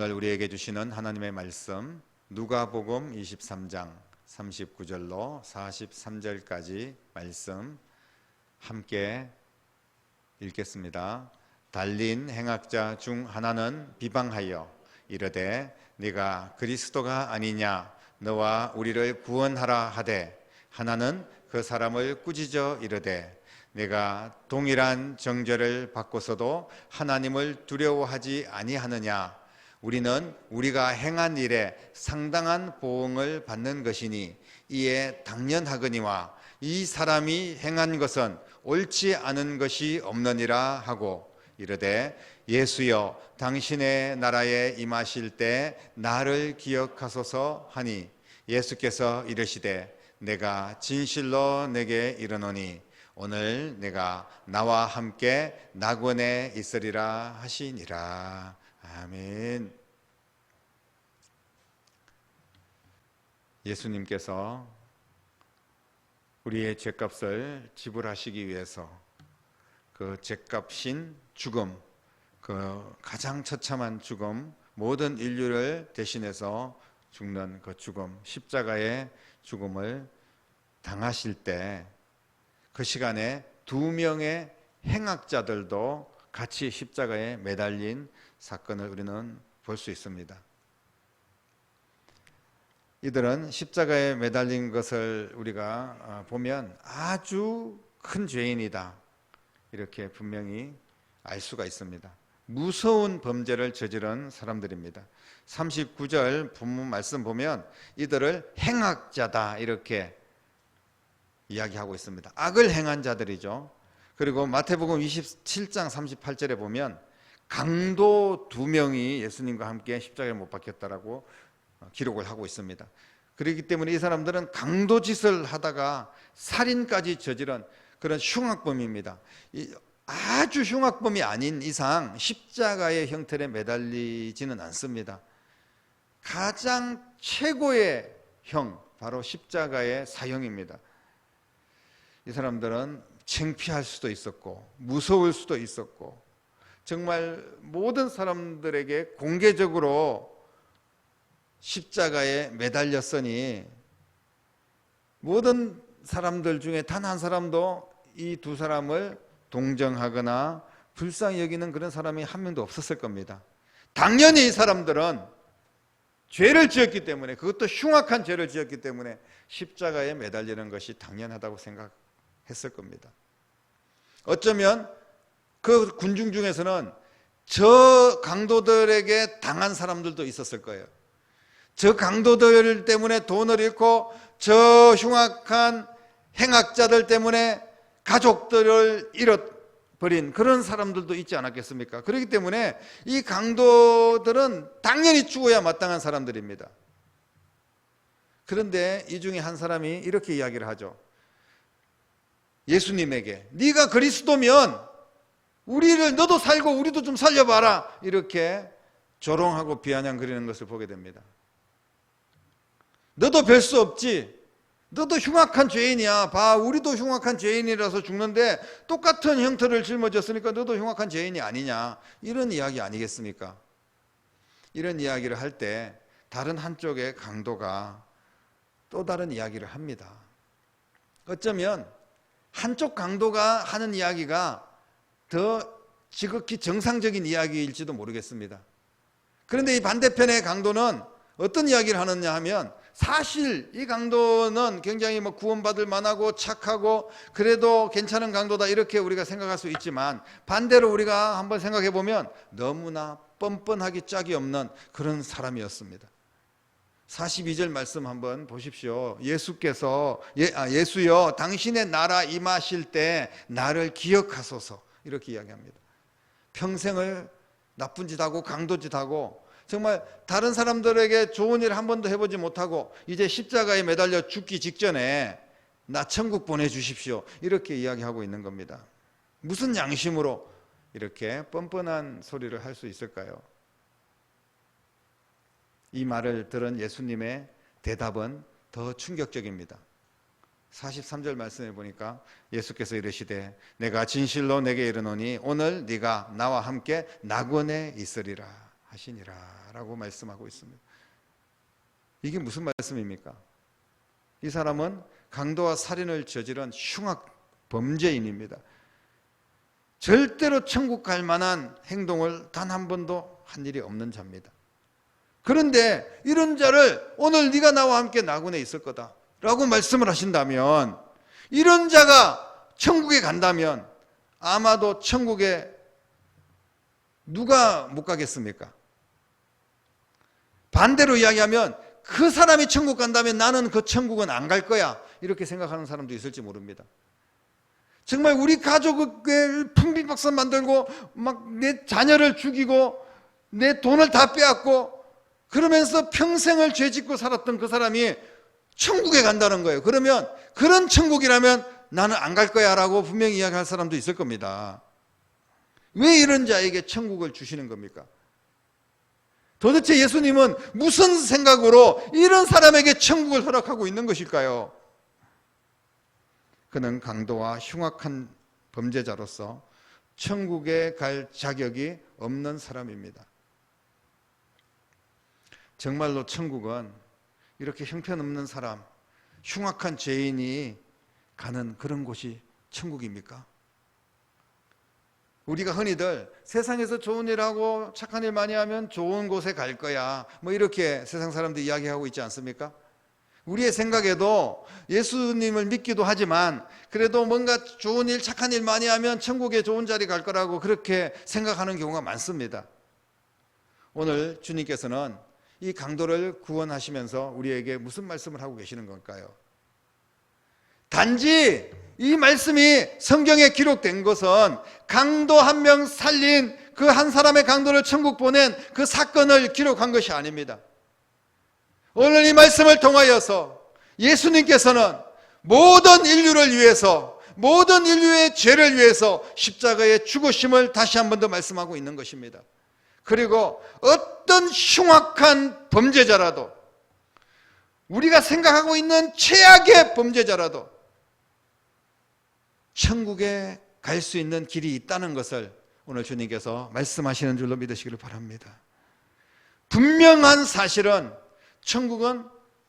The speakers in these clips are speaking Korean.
오늘 우리에게 주시는 하나님의 말씀 누가복음 23장 39절로 43절까지 말씀 함께 읽겠습니다. 달린 행악자 중 하나는 비방하여 이르되 네가 그리스도가 아니냐 너와 우리를 구원하라 하되 하나는 그 사람을 꾸짖어 이르되 내가 동일한 정죄를 받고서도 하나님을 두려워하지 아니하느냐 우리는 우리가 행한 일에 상당한 보응을 받는 것이니 이에 당연하거니와 이 사람이 행한 것은 옳지 않은 것이 없느니라 하고 이르되 예수여 당신의 나라에 임하실 때 나를 기억하소서 하니 예수께서 이르시되 내가 진실로 내게 이르노니 오늘 내가 나와 함께 낙원에 있으리라 하시니라. 아멘. 예수님께서 우리의 죄값을 지불하시기 위해서 그 죄값인 죽음, 그 가장 처참한 죽음, 모든 인류를 대신해서 죽는 그 죽음, 십자가의 죽음을 당하실 때 그 시간에 두 명의 행악자들도 같이 십자가에 매달린 사건을 우리는 볼 수 있습니다. 이들은 십자가에 매달린 것을 우리가 보면 아주 큰 죄인이다 이렇게 분명히 알 수가 있습니다. 무서운 범죄를 저지른 사람들입니다. 39절 본문 말씀 보면 이들을 행악자다 이렇게 이야기하고 있습니다. 악을 행한 자들이죠. 그리고 마태복음 27장 38절에 보면 강도 두 명이 예수님과 함께 십자가에 못 박혔다라고 기록을 하고 있습니다. 그렇기 때문에 이 사람들은 강도짓을 하다가 살인까지 저지른 그런 흉악범입니다. 아주 흉악범이 아닌 이상 십자가의 형틀에 매달리지는 않습니다. 가장 최고의 형, 바로 십자가의 사형입니다. 이 사람들은 창피할 수도 있었고 무서울 수도 있었고 정말 모든 사람들에게 공개적으로 십자가에 매달렸으니 모든 사람들 중에 단 한 사람도 이 두 사람을 동정하거나 불쌍히 여기는 그런 사람이 한 명도 없었을 겁니다. 당연히 이 사람들은 죄를 지었기 때문에, 그것도 흉악한 죄를 지었기 때문에 십자가에 매달리는 것이 당연하다고 생각했을 겁니다. 어쩌면 그 군중 중에서는 저 강도들에게 당한 사람들도 있었을 거예요. 저 강도들 때문에 돈을 잃고 저 흉악한 행악자들 때문에 가족들을 잃어버린 그런 사람들도 있지 않았겠습니까? 그렇기 때문에 이 강도들은 당연히 죽어야 마땅한 사람들입니다. 그런데 이 중에 한 사람이 이렇게 이야기를 하죠. 예수님에게 네가 그리스도면 우리를 너도 살고 우리도 좀 살려봐라 이렇게 조롱하고 비아냥거리는 것을 보게 됩니다. 너도 별 수 없지. 너도 흉악한 죄인이야. 봐, 우리도 흉악한 죄인이라서 죽는데 똑같은 형태를 짊어졌으니까 너도 흉악한 죄인이 아니냐. 이런 이야기 아니겠습니까? 이런 이야기를 할 때 다른 한쪽의 강도가 또 다른 이야기를 합니다. 어쩌면 한쪽 강도가 하는 이야기가 더 지극히 정상적인 이야기일지도 모르겠습니다. 그런데 이 반대편의 강도는 어떤 이야기를 하느냐 하면 사실 이 강도는 굉장히 구원받을 만하고 착하고 그래도 괜찮은 강도다 이렇게 우리가 생각할 수 있지만 반대로 우리가 한번 생각해 보면 너무나 뻔뻔하기 짝이 없는 그런 사람이었습니다. 42절 말씀 한번 보십시오. 예수께서 예수여 당신의 나라 임하실 때 나를 기억하소서 이렇게 이야기합니다. 평생을 나쁜 짓하고 강도짓하고 정말 다른 사람들에게 좋은 일을 한 번도 해보지 못하고 이제 십자가에 매달려 죽기 직전에 나 천국 보내주십시오 이렇게 이야기하고 있는 겁니다. 무슨 양심으로 이렇게 뻔뻔한 소리를 할 수 있을까요? 이 말을 들은 예수님의 대답은 더 충격적입니다. 43절 말씀해 보니까 예수께서 이르시되 내가 진실로 내게 이르노니 오늘 네가 나와 함께 낙원에 있으리라 하시니라 라고 말씀하고 있습니다. 이게 무슨 말씀입니까? 이 사람은 강도와 살인을 저지른 흉악 범죄인입니다. 절대로 천국 갈 만한 행동을 단 한 번도 한 일이 없는 자입니다. 그런데 이런 자를 오늘 네가 나와 함께 나군에 있을 거다 라고 말씀을 하신다면, 이런 자가 천국에 간다면 아마도 천국에 누가 못 가겠습니까? 반대로 이야기하면 그 사람이 천국 간다면 나는 그 천국은 안 갈 거야, 이렇게 생각하는 사람도 있을지 모릅니다. 정말 우리 가족을 풍비박산 만들고 막 내 자녀를 죽이고 내 돈을 다 빼앗고 그러면서 평생을 죄짓고 살았던 그 사람이 천국에 간다는 거예요. 그러면 그런 천국이라면 나는 안 갈 거야 라고 분명히 이야기할 사람도 있을 겁니다. 왜 이런 자에게 천국을 주시는 겁니까? 도대체 예수님은 무슨 생각으로 이런 사람에게 천국을 허락하고 있는 것일까요? 그는 강도와 흉악한 범죄자로서 천국에 갈 자격이 없는 사람입니다. 정말로 천국은 이렇게 형편없는 사람, 흉악한 죄인이 가는 그런 곳이 천국입니까? 우리가 흔히들 세상에서 좋은 일하고 착한 일 많이 하면 좋은 곳에 갈 거야, 뭐 이렇게 세상 사람들 이야기하고 있지 않습니까? 우리의 생각에도 예수님을 믿기도 하지만 그래도 뭔가 좋은 일, 착한 일 많이 하면 천국에 좋은 자리 갈 거라고 그렇게 생각하는 경우가 많습니다. 오늘 주님께서는 이 강도를 구원하시면서 우리에게 무슨 말씀을 하고 계시는 걸까요? 단지 이 말씀이 성경에 기록된 것은 강도 한 명 살린 그 한 사람의 강도를 천국 보낸 그 사건을 기록한 것이 아닙니다. 오늘 이 말씀을 통하여서 예수님께서는 모든 인류를 위해서, 모든 인류의 죄를 위해서 십자가의 죽으심을 다시 한 번 더 말씀하고 있는 것입니다. 그리고 어떤 흉악한 범죄자라도, 우리가 생각하고 있는 최악의 범죄자라도 천국에 갈 수 있는 길이 있다는 것을 오늘 주님께서 말씀하시는 줄로 믿으시기를 바랍니다. 분명한 사실은 천국은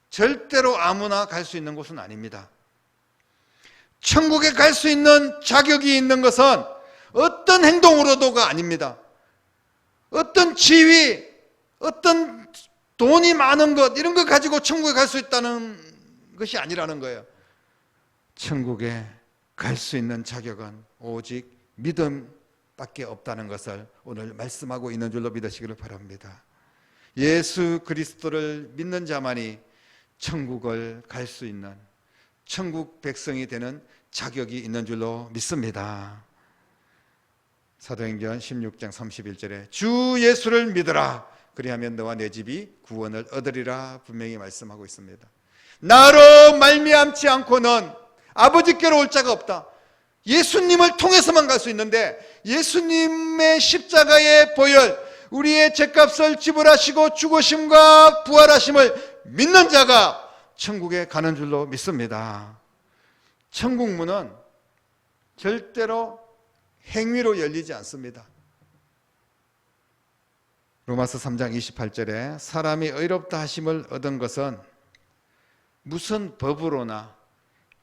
절대로 아무나 갈 수 있는 곳은 아닙니다. 천국에 갈 수 있는 자격이 있는 것은 어떤 행동으로도가 아닙니다. 어떤 지위, 어떤 돈이 많은 것, 이런 것 가지고 천국에 갈 수 있다는 것이 아니라는 거예요. 천국에 갈 수 있는 자격은 오직 믿음밖에 없다는 것을 오늘 말씀하고 있는 줄로 믿으시기를 바랍니다. 예수 그리스도를 믿는 자만이 천국을 갈 수 있는 천국 백성이 되는 자격이 있는 줄로 믿습니다. 사도행전 16장 31절에 주 예수를 믿으라, 그리하면 너와 내 집이 구원을 얻으리라 분명히 말씀하고 있습니다. 나로 말미암지 않고는 아버지께로 올 자가 없다. 예수님을 통해서만 갈 수 있는데, 예수님의 십자가의 보혈, 우리의 죄값을 지불하시고 죽으심과 부활하심을 믿는 자가 천국에 가는 줄로 믿습니다. 천국 문은 절대로 행위로 열리지 않습니다. 로마서 3장 28절에 사람이 의롭다 하심을 얻은 것은 무슨 법으로나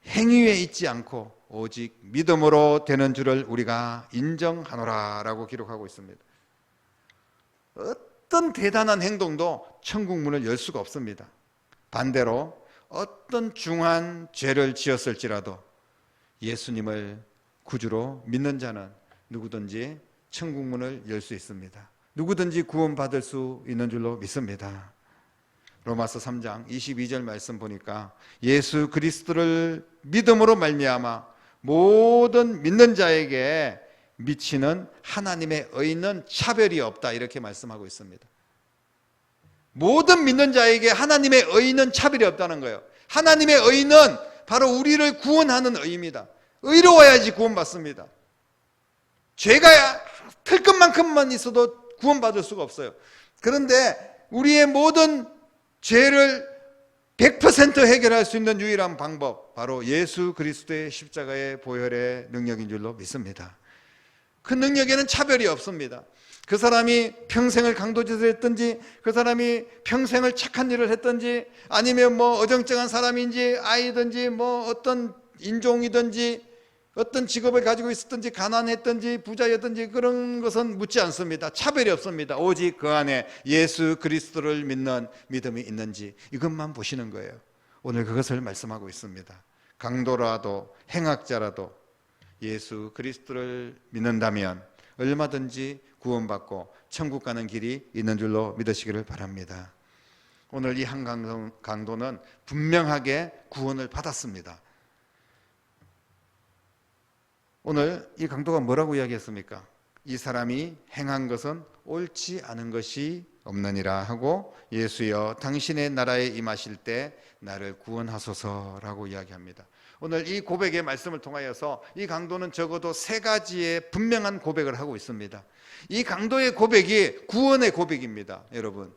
행위에 있지 않고 오직 믿음으로 되는 줄을 우리가 인정하노라 라고 기록하고 있습니다. 어떤 대단한 행동도 천국 문을 열 수가 없습니다. 반대로 어떤 중한 죄를 지었을지라도 예수님을 구주로 믿는 자는 누구든지 천국 문을 열 수 있습니다. 누구든지 구원받을 수 있는 줄로 믿습니다. 로마서 3장 22절 말씀 보니까 예수 그리스도를 믿음으로 말미암아 모든 믿는 자에게 미치는 하나님의 의는 차별이 없다, 이렇게 말씀하고 있습니다. 모든 믿는 자에게 하나님의 의는 차별이 없다는 거예요. 하나님의 의는 바로 우리를 구원하는 의입니다. 의로워야지 구원받습니다. 죄가 틀 것만큼만 있어도 구원받을 수가 없어요. 그런데 우리의 모든 죄를 100% 해결할 수 있는 유일한 방법, 바로 예수 그리스도의 십자가의 보혈의 능력인 줄로 믿습니다. 그 능력에는 차별이 없습니다. 그 사람이 평생을 강도짓을 했든지, 그 사람이 평생을 착한 일을 했든지, 아니면 뭐 어정쩡한 사람인지 아이든지 뭐 어떤 인종이든지 어떤 직업을 가지고 있었든지 가난했든지 부자였든지 그런 것은 묻지 않습니다. 차별이 없습니다. 오직 그 안에 예수 그리스도를 믿는 믿음이 있는지 이것만 보시는 거예요. 오늘 그것을 말씀하고 있습니다. 강도라도 행악자라도 예수 그리스도를 믿는다면 얼마든지 구원받고 천국 가는 길이 있는 줄로 믿으시기를 바랍니다. 오늘 이 한 강도는 분명하게 구원을 받았습니다. 오늘 이 강도가 뭐라고 이야기했습니까? 이 사람이 행한 것은 옳지 않은 것이 없느니라 하고 예수여 당신의 나라에 임하실 때 나를 구원하소서라고 이야기합니다. 오늘 이 고백의 말씀을 통하여서 이 강도는 적어도 세 가지의 분명한 고백을 하고 있습니다. 이 강도의 고백이 구원의 고백입니다. 여러분,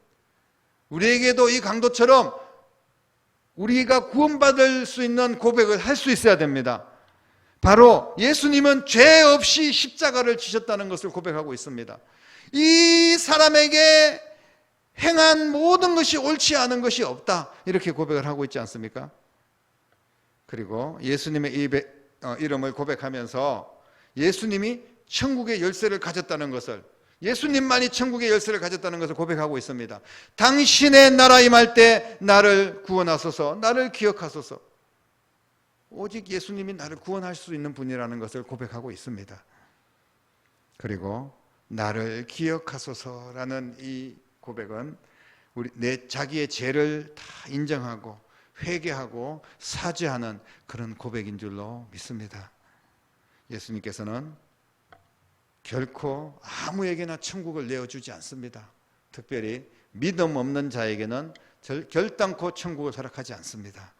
우리에게도 이 강도처럼 우리가 구원받을 수 있는 고백을 할 수 있어야 됩니다. 바로 예수님은 죄 없이 십자가를 지셨다는 것을 고백하고 있습니다. 이 사람에게 행한 모든 것이 옳지 않은 것이 없다, 이렇게 고백을 하고 있지 않습니까? 그리고 예수님의 이름을 고백하면서 예수님이 천국의 열쇠를 가졌다는 것을, 예수님만이 천국의 열쇠를 가졌다는 것을 고백하고 있습니다. 당신의 나라 임할 때 나를 구원하소서, 나를 기억하소서. 오직 예수님이 나를 구원할 수 있는 분이라는 것을 고백하고 있습니다. 그리고 나를 기억하소서라는 이 고백은 자기의 죄를 다 인정하고 회개하고 사죄하는 그런 고백인 줄로 믿습니다. 예수님께서는 결코 아무에게나 천국을 내어주지 않습니다. 특별히 믿음 없는 자에게는 결단코 천국을 허락하지 않습니다.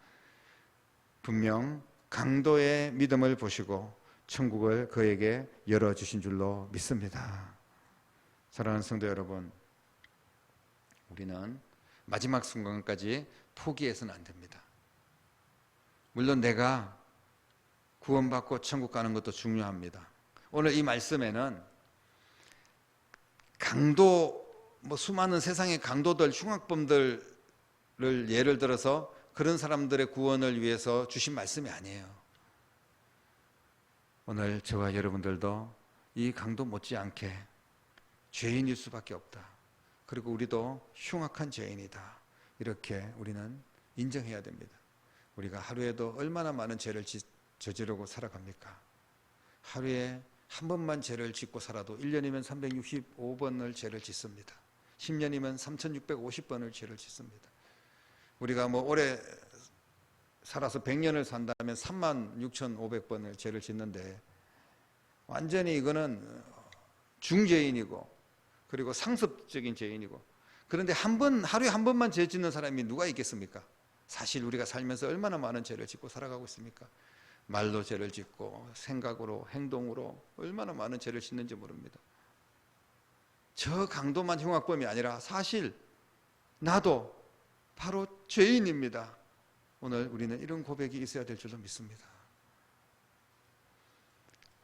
분명 강도의 믿음을 보시고 천국을 그에게 열어주신 줄로 믿습니다. 사랑하는 성도 여러분, 우리는 마지막 순간까지 포기해서는 안 됩니다. 물론 내가 구원받고 천국 가는 것도 중요합니다. 오늘 이 말씀에는 강도, 수많은 세상의 강도들, 흉악범들을 예를 들어서 그런 사람들의 구원을 위해서 주신 말씀이 아니에요. 오늘 저와 여러분들도 이 강도 못지않게 죄인일 수밖에 없다. 그리고 우리도 흉악한 죄인이다. 이렇게 우리는 인정해야 됩니다. 우리가 하루에도 얼마나 많은 죄를 저지르고 살아갑니까? 하루에 한 번만 죄를 짓고 살아도 1년이면 365번을 죄를 짓습니다. 10년이면 3650번을 죄를 짓습니다. 우리가 오래 살아서 100년을 산다면 36,500번을 죄를 짓는데 완전히 이거는 중죄인이고 그리고 상습적인 죄인이고, 그런데 하루에 한 번만 죄 짓는 사람이 누가 있겠습니까? 사실 우리가 살면서 얼마나 많은 죄를 짓고 살아가고 있습니까? 말로 죄를 짓고 생각으로 행동으로 얼마나 많은 죄를 짓는지 모릅니다. 저 강도만 흉악범이 아니라 사실 나도 바로 죄인입니다. 오늘 우리는 이런 고백이 있어야 될 줄로 믿습니다.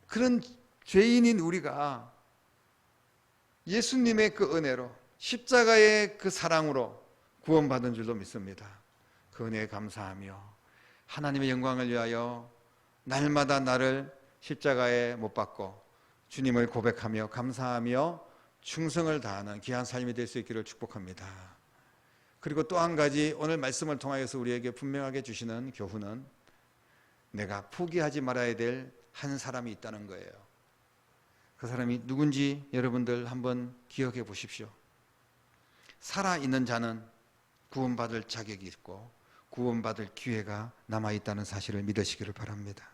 그런 죄인인 우리가 예수님의 그 은혜로, 십자가의 그 사랑으로 구원받은 줄로 믿습니다. 그 은혜에 감사하며 하나님의 영광을 위하여 날마다 나를 십자가에 못 박고 주님을 고백하며 감사하며 충성을 다하는 귀한 삶이 될 수 있기를 축복합니다. 그리고 또 한 가지 오늘 말씀을 통하여서 우리에게 분명하게 주시는 교훈은 내가 포기하지 말아야 될 한 사람이 있다는 거예요. 그 사람이 누군지 여러분들 한번 기억해 보십시오. 살아있는 자는 구원받을 자격이 있고 구원받을 기회가 남아있다는 사실을 믿으시기를 바랍니다.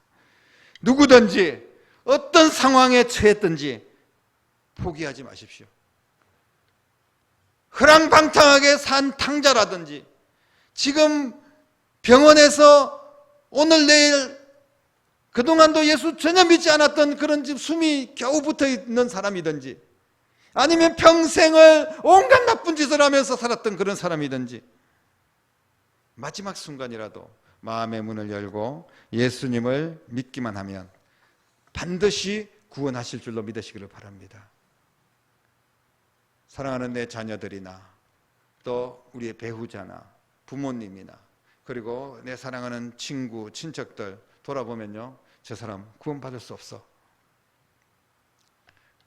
누구든지 어떤 상황에 처했든지 포기하지 마십시오. 허랑방탕하게 산 탕자라든지 지금 병원에서 오늘 내일 그동안도 예수 전혀 믿지 않았던 그런 숨이 겨우 붙어있는 사람이든지 아니면 평생을 온갖 나쁜 짓을 하면서 살았던 그런 사람이든지 마지막 순간이라도 마음의 문을 열고 예수님을 믿기만 하면 반드시 구원하실 줄로 믿으시기를 바랍니다. 사랑하는 내 자녀들이나 또 우리의 배우자나 부모님이나 그리고 내 사랑하는 친구, 친척들 돌아보면요, 저 사람 구원받을 수 없어.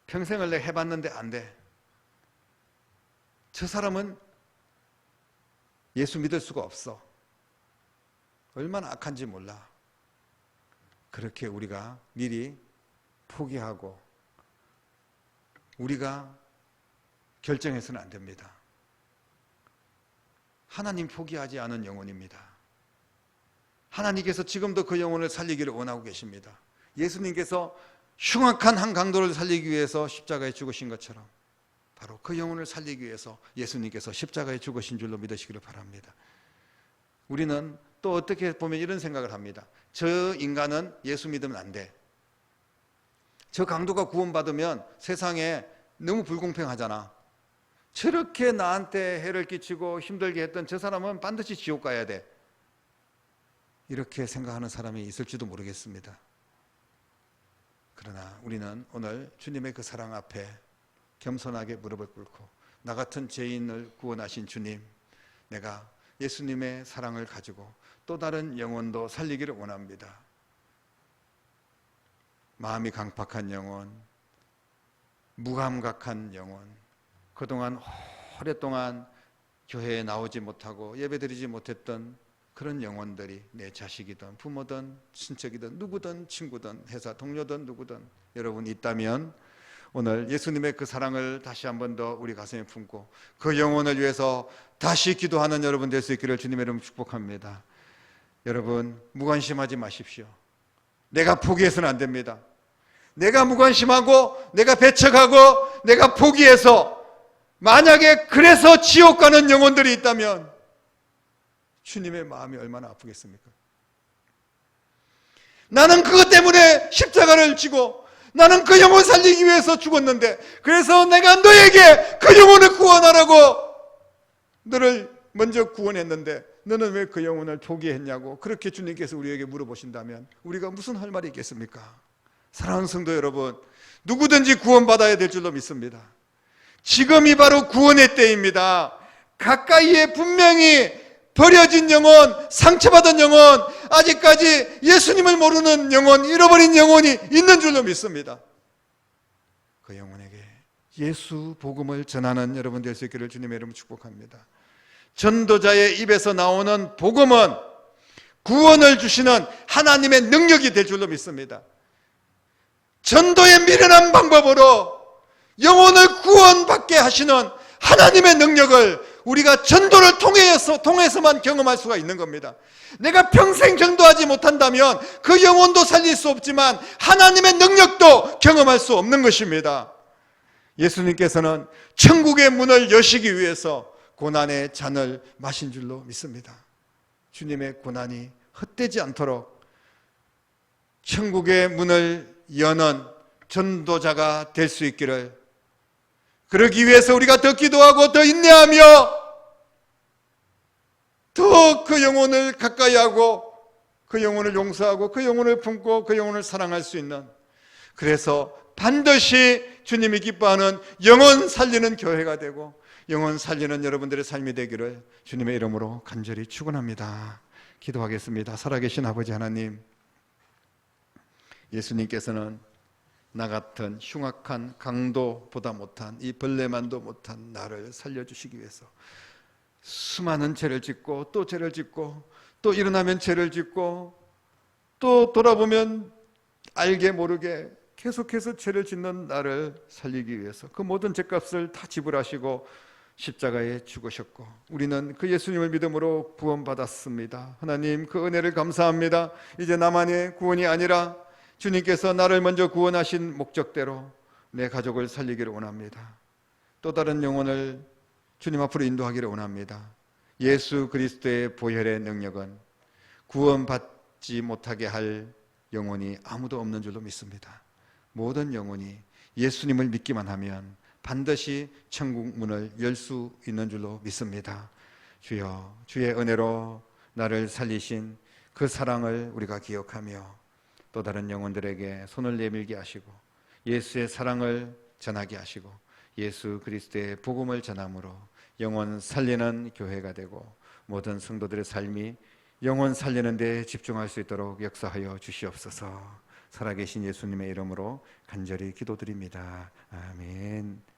평생을 내가 해봤는데 안 돼. 저 사람은 예수 믿을 수가 없어. 얼마나 악한지 몰라. 그렇게 우리가 미리 포기하고 우리가 결정해서는 안 됩니다. 하나님 포기하지 않은 영혼입니다. 하나님께서 지금도 그 영혼을 살리기를 원하고 계십니다. 예수님께서 흉악한 한 강도를 살리기 위해서 십자가에 죽으신 것처럼 바로 그 영혼을 살리기 위해서 예수님께서 십자가에 죽으신 줄로 믿으시기를 바랍니다. 우리는 또 어떻게 보면 이런 생각을 합니다. 저 인간은 예수 믿으면 안 돼. 저 강도가 구원받으면 세상에 너무 불공평하잖아. 저렇게 나한테 해를 끼치고 힘들게 했던 저 사람은 반드시 지옥 가야 돼. 이렇게 생각하는 사람이 있을지도 모르겠습니다. 그러나 우리는 오늘 주님의 그 사랑 앞에 겸손하게 무릎을 꿇고 나 같은 죄인을 구원하신 주님, 내가 예수님의 사랑을 가지고 또 다른 영혼도 살리기를 원합니다. 마음이 강팍한 영혼, 무감각한 영혼, 그동안 오랫동안 교회에 나오지 못하고 예배드리지 못했던 그런 영혼들이 내 자식이든 부모든 친척이든 누구든 친구든 회사 동료든 누구든 여러분 있다면 오늘 예수님의 그 사랑을 다시 한 번 더 우리 가슴에 품고 그 영혼을 위해서 다시 기도하는 여러분 될 수 있기를 주님의 이름으로 축복합니다. 여러분 무관심하지 마십시오. 내가 포기해서는 안 됩니다. 내가 무관심하고 내가 배척하고 내가 포기해서 만약에 그래서 지옥 가는 영혼들이 있다면 주님의 마음이 얼마나 아프겠습니까? 나는 그것 때문에 십자가를 지고 나는 그 영혼 살리기 위해서 죽었는데 그래서 내가 너에게 그 영혼을 구원하라고 너를 먼저 구원했는데 너는 왜 그 영혼을 포기했냐고 그렇게 주님께서 우리에게 물어보신다면 우리가 무슨 할 말이 있겠습니까? 사랑하는 성도 여러분, 누구든지 구원받아야 될 줄로 믿습니다. 지금이 바로 구원의 때입니다. 가까이에 분명히 버려진 영혼, 상처받은 영혼, 아직까지 예수님을 모르는 영혼, 잃어버린 영혼이 있는 줄로 믿습니다. 그 영혼에게 예수 복음을 전하는 여러분 될 수 있기를 주님의 이름으로 축복합니다. 전도자의 입에서 나오는 복음은 구원을 주시는 하나님의 능력이 될 줄로 믿습니다. 전도의 미련한 방법으로 영혼을 구원받게 하시는 하나님의 능력을 우리가 전도를 통해서만 경험할 수가 있는 겁니다. 내가 평생 전도하지 못한다면 그 영혼도 살릴 수 없지만 하나님의 능력도 경험할 수 없는 것입니다. 예수님께서는 천국의 문을 여시기 위해서 고난의 잔을 마신 줄로 믿습니다. 주님의 고난이 헛되지 않도록 천국의 문을 여는 전도자가 될 수 있기를, 그러기 위해서 우리가 더 기도하고 더 인내하며 더 그 영혼을 가까이 하고 그 영혼을 용서하고 그 영혼을 품고 그 영혼을 사랑할 수 있는, 그래서 반드시 주님이 기뻐하는 영혼 살리는 교회가 되고 영혼 살리는 여러분들의 삶이 되기를 주님의 이름으로 간절히 축원합니다. 기도하겠습니다. 살아계신 아버지 하나님, 예수님께서는 나 같은 흉악한 강도보다 못한 이 벌레만도 못한 나를 살려주시기 위해서 수많은 죄를 짓고 또 죄를 짓고 또 일어나면 죄를 짓고 또 돌아보면 알게 모르게 계속해서 죄를 짓는 나를 살리기 위해서 그 모든 죄값을 다 지불하시고 십자가에 죽으셨고 우리는 그 예수님을 믿음으로 구원받았습니다. 하나님, 그 은혜를 감사합니다. 이제 나만의 구원이 아니라 주님께서 나를 먼저 구원하신 목적대로 내 가족을 살리기를 원합니다. 또 다른 영혼을 주님 앞으로 인도하기를 원합니다. 예수 그리스도의 보혈의 능력은 구원받지 못하게 할 영혼이 아무도 없는 줄로 믿습니다. 모든 영혼이 예수님을 믿기만 하면 반드시 천국 문을 열 수 있는 줄로 믿습니다. 주여, 주의 은혜로 나를 살리신 그 사랑을 우리가 기억하며 또 다른 영혼들에게 손을 내밀게 하시고 예수의 사랑을 전하게 하시고 예수 그리스도의 복음을 전함으로 영혼 살리는 교회가 되고 모든 성도들의 삶이 영혼 살리는 데 집중할 수 있도록 역사하여 주시옵소서. 살아계신 예수님의 이름으로 간절히 기도드립니다. 아멘.